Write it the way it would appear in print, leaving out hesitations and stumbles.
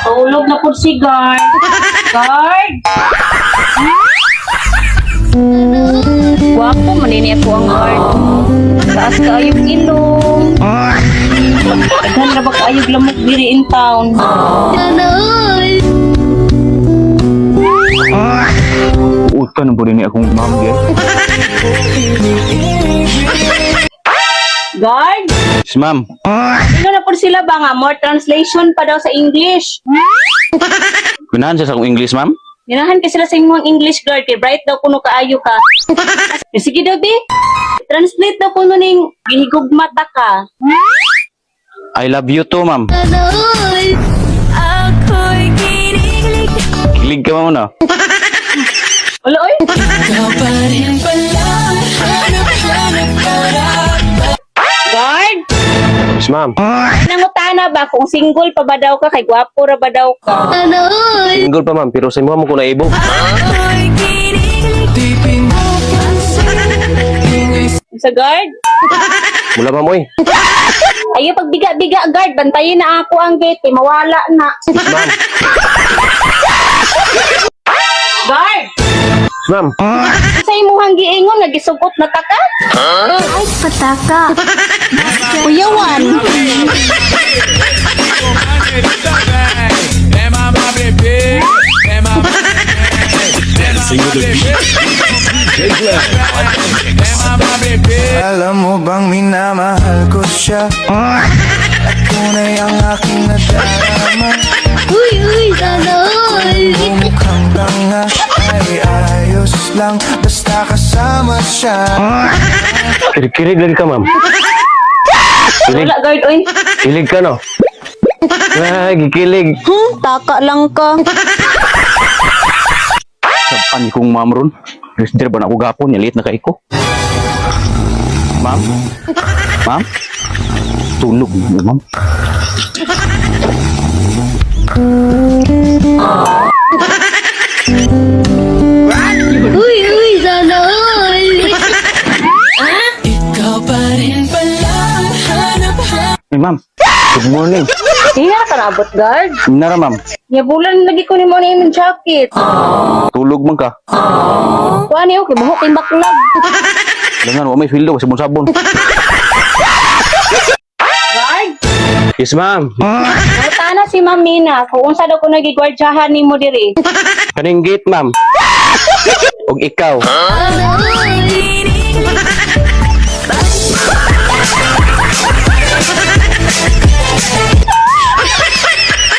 Tulog na po si guard. Guard! Wapo, manini ako ang guard. Taas ka ayog ilong. Aghan na ba ka ayog lamok diri in town? Uta na po din akong ma'am din. Guard! Yes, ma'am. Ano na po sila ba nga? More translation pa daw sa English. Kunahan siya sa akong English, ma'am? Ginahan ka sila sa imong English guard. Kay bright daw kuno kaayo ka. Sige daw, bi. Translate daw kuno ning gihigog mata ka. I love you too, ma'am. Kilig ka muna. Wala, oy. Guard! Yes, ma'am. Nangutana ba kung single pa ba daw ka? Kay gwapo ra ba daw ka? Single pa, ma'am. Pero sa mo ko na ibo. Sa guard? Mula, ma'am, oy. Ayo pagbiga-biga guard, bantayin na ako ang gate, eh, mawala na. Yes, ma'am. Guard! Ma'am. Sa imuhang giingon, nagisugot na ta ka? Ay, pataka. Uyawan. Alam mo bang minamahal ko siya? At tunay ang aking nadarama. Uy, sanoy. Mukhang tanga ay ayos lang basta kasama siya. Kilig lagi ka, ma'am. Wala guard, oy. Kilig ka, no? Ay, gikilig. Taka lang ka. Sapan kong ma'am ron. Residder ba na ako gapon? Yalit na kay ko. Ma'am? Ma'am? Tulog mo, ma'am. Uy, sanoy. Ikaw pa rin pala hanap-hanap. Hey, ma'am. Good morning. Hindi na ka nabot guard. Nara, ma'am. Yabulan lagi ko ni mo na yung jacket. Tulog man ka. Kuha niyo, kibuhok yung baklag. Langan, wa may fildo. Sabon-sabon. Guard! Yes, ma'am. Nangutana si Ma'am Mina kung unsa daw ko nagigwardyahan ni mo diri. Kaning gate, ma'am. Og ikaw. Sanoy.